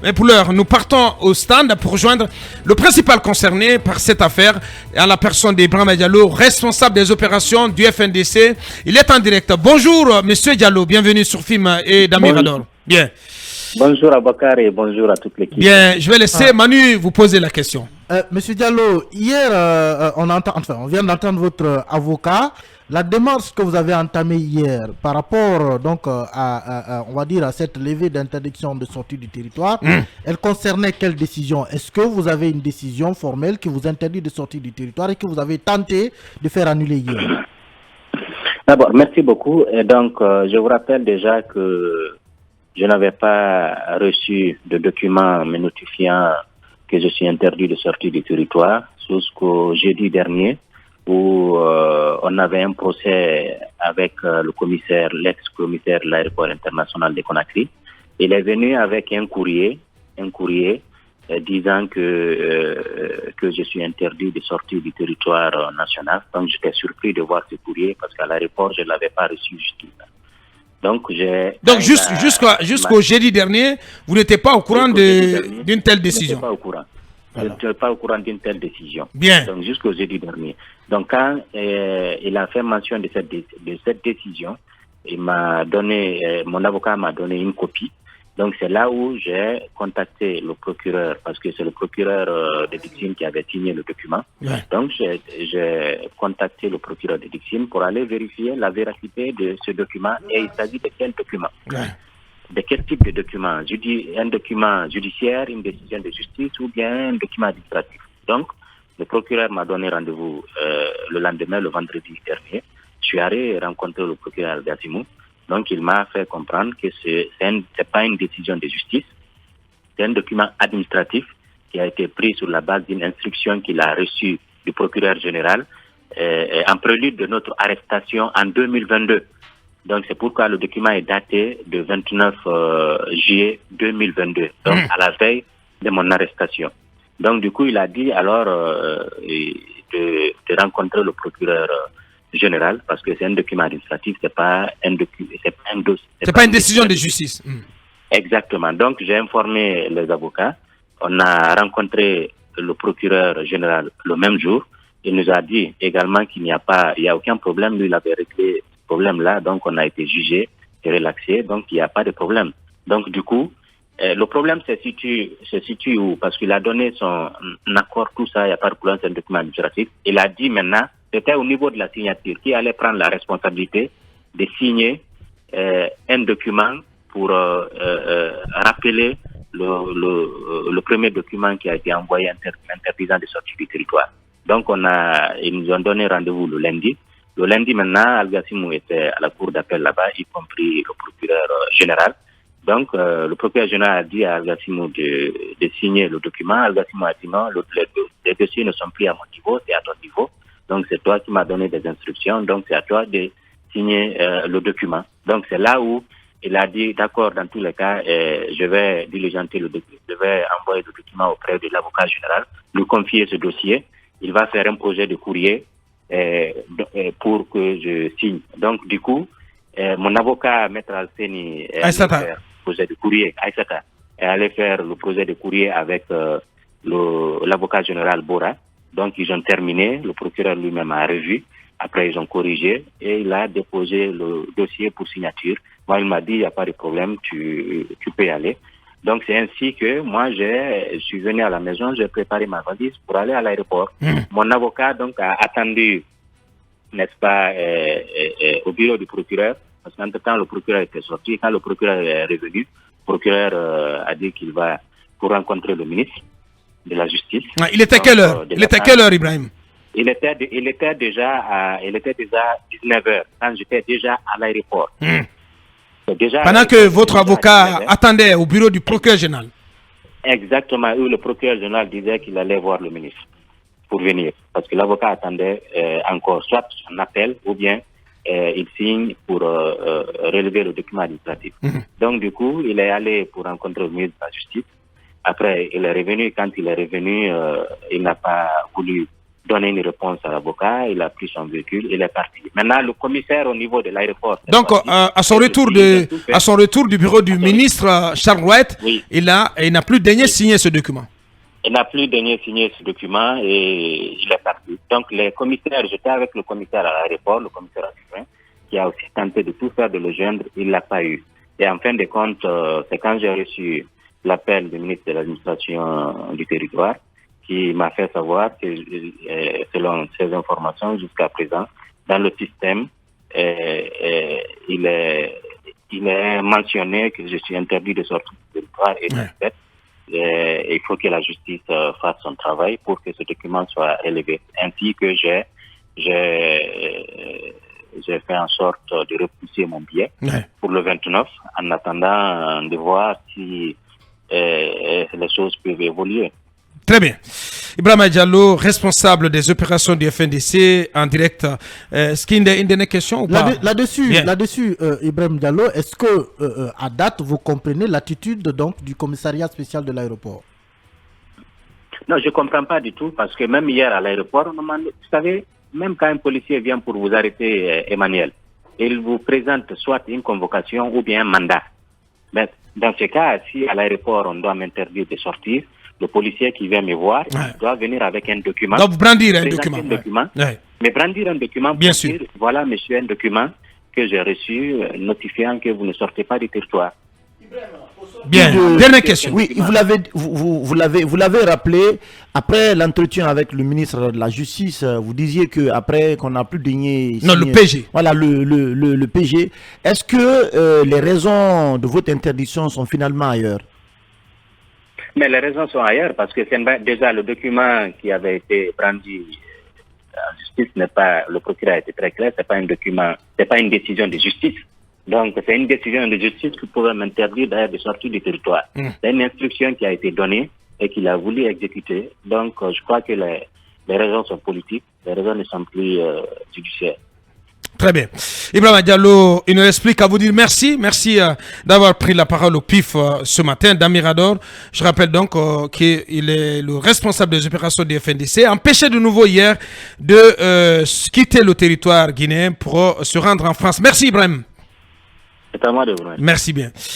Mais pour l'heure, nous partons au stand pour rejoindre le principal concerné par cette affaire, en la personne d'Ibrahima Diallo, responsable des opérations du FNDC. Il est en direct. Bonjour, monsieur Diallo. Bienvenue sur Film et d'Amirador. Bien. Bonjour Abakar et bonjour à toute l'équipe. Bien, je vais laisser Manu vous poser la question. Monsieur Diallo, hier, on vient d'entendre votre avocat. La démarche que vous avez entamée hier par rapport donc on va dire à cette levée d'interdiction de sortie du territoire, elle concernait quelle décision? Est-ce que vous avez une décision formelle qui vous interdit de sortir du territoire et que vous avez tenté de faire annuler hier? D'abord, merci beaucoup. Et donc, je vous rappelle déjà que je n'avais pas reçu de document me notifiant que je suis interdit de sortir du territoire jusqu'au jeudi dernier, où on avait un procès avec le commissaire, l'ex-commissaire de l'aéroport international de Conakry. Il est venu avec un courrier disant que je suis interdit de sortir du territoire national. Donc j'étais surpris de voir ce courrier parce qu'à l'aéroport, je ne l'avais pas reçu jusqu'ici. Donc jusqu'au jeudi dernier, vous n'étiez pas au courant d'une telle décision. Je n'étais pas au courant. Je n'étais pas au courant d'une telle décision. Bien. Donc jusqu'au jeudi dernier. Donc quand il a fait mention de cette décision, mon avocat m'a donné une copie. Donc c'est là où j'ai contacté le procureur, parce que c'est le procureur de Dixine qui avait signé le document. Ouais. Donc j'ai contacté le procureur de Dixine pour aller vérifier la véracité de ce document. Et il s'agit de quel document? Ouais. De quel type de document? Je dis un document judiciaire, une décision de justice ou bien un document administratif. Donc le procureur m'a donné rendez-vous le lendemain, le vendredi dernier. Je suis allé rencontrer le procureur Gassimou. Donc, il m'a fait comprendre que c'est pas une décision de justice, c'est un document administratif qui a été pris sur la base d'une instruction qu'il a reçue du procureur général en prélude de notre arrestation en 2022. Donc, c'est pourquoi le document est daté de 29 juillet 2022, donc à la veille de mon arrestation. Donc, du coup, il a dit alors de rencontrer le procureur général, parce que c'est un document administratif, c'est pas une décision de justice. Exactement. Donc j'ai informé les avocats. On a rencontré le procureur général le même jour. Il nous a dit également qu'il n'y a aucun problème. Lui, il avait réglé ce problème-là, donc on a été jugé et relaxé. Donc il n'y a pas de problème. Donc du coup, le problème se situe où? Parce qu'il a donné son accord, tout ça, il n'y a pas de problème, c'est un document administratif. Il a dit maintenant, c'était au niveau de la signature qui allait prendre la responsabilité de signer un document pour rappeler le premier document qui a été envoyé interdisant de sortir du territoire. Donc ils nous ont donné rendez-vous le lundi. Le lundi maintenant, Al-Gassimou était à la cour d'appel là-bas, y compris le procureur général. Donc le procureur général a dit à Al-Gassimou de signer le document. Al-Gassimou a dit non, les dossiers ne sont plus à mon niveau, c'est à ton niveau. Donc, c'est toi qui m'as donné des instructions. Donc, c'est à toi de signer le document. Donc, c'est là où il a dit, d'accord, dans tous les cas, je vais diligenter le document. Je vais envoyer le document auprès de l'avocat général, lui confier ce dossier. Il va faire un projet de courrier pour que je signe. Donc, du coup, mon avocat, Maître Alseni, est allé faire le projet de courrier. Aïssata est allé faire le projet de courrier avec l'avocat général Bora. Donc, ils ont terminé, le procureur lui-même a revu, après ils ont corrigé et il a déposé le dossier pour signature. Moi, il m'a dit, il n'y a pas de problème, tu peux y aller. Donc, c'est ainsi que moi, je suis venu à la maison, j'ai préparé ma valise pour aller à l'aéroport. Mon avocat, donc, a attendu, n'est-ce pas, au bureau du procureur, parce qu'entre-temps, le procureur était sorti. Quand le procureur est revenu, le procureur a dit qu'il va pour rencontrer le ministre de la justice. Il était quelle heure? Ibrahim? Il était déjà 19h quand j'étais déjà à l'aéroport. Pendant que votre avocat attendait au bureau du procureur général. Exactement, où le procureur général disait qu'il allait voir le ministre pour venir. Parce que l'avocat attendait encore soit un appel ou bien il signe pour relever le document administratif. Donc du coup, il est allé pour rencontrer le ministre de la Justice. Après, il est revenu. Quand il est revenu, il n'a pas voulu donné une réponse à l'avocat, il a pris son véhicule, il est parti. Maintenant, le commissaire au niveau de l'aéroport... Donc, à son retour du bureau du ministre Charles Wright, oui. il n'a plus daigné signer ce document. Il n'a plus daigné signer ce document et il est parti. Donc, les commissaires, j'étais avec le commissaire à l'aéroport, le commissaire adjoint, qui a aussi tenté de tout faire de le joindre, il ne l'a pas eu. Et en fin de compte, c'est quand j'ai reçu l'appel du ministre de l'administration du territoire qui m'a fait savoir que, selon ses informations jusqu'à présent, dans le système, il est mentionné que je suis interdit de sortir du territoire et de fait, il faut que la justice fasse son travail pour que ce document soit élevé. Ainsi que j'ai fait en sorte de repousser mon billet pour le 29 en attendant de voir si les choses peuvent évoluer. Très bien. Ibrahima Diallo, responsable des opérations du FNDC en direct. Est-ce qu'il y a une question ou pas? Là-dessus, Ibrahima Diallo, est-ce que à date vous comprenez l'attitude donc du commissariat spécial de l'aéroport? Non, je ne comprends pas du tout parce que même hier à l'aéroport, on demande, vous savez, même quand un policier vient pour vous arrêter, Emmanuel, il vous présente soit une convocation ou bien un mandat. Mais dans ce cas, si à l'aéroport on doit m'interdire de sortir, le policier qui vient me voir doit venir avec un document. Donc brandir un document. Mais brandir un document bien pour sûr. dire, voilà monsieur, un document que j'ai reçu notifiant que vous ne sortez pas du territoire. Bien, dernière question. Oui, vous l'avez rappelé, après l'entretien avec le ministre de la Justice, vous disiez qu'après qu'on n'a plus daigné... Non, le PG. Voilà, le PG. Est-ce que les raisons de votre interdiction sont finalement ailleurs? Mais les raisons sont ailleurs parce que c'est déjà le document qui avait été brandi en justice n'est pas, le procureur a été très clair, c'est pas un document, c'est pas une décision de justice. Donc c'est une décision de justice qui pourrait m'interdire d'ailleurs de sortir du territoire. C'est une instruction qui a été donnée et qu'il a voulu exécuter. Donc je crois que les raisons sont politiques, les raisons ne sont plus judiciaires. Très bien. Ibrahima Diallo, il nous explique à vous dire merci. Merci d'avoir pris la parole au PIF ce matin d'Amirador. Je rappelle donc qu'il est le responsable des opérations du FNDC, empêché de nouveau hier de quitter le territoire guinéen pour se rendre en France. Merci Ibrahim. C'est à moi de vous remercier. Merci bien.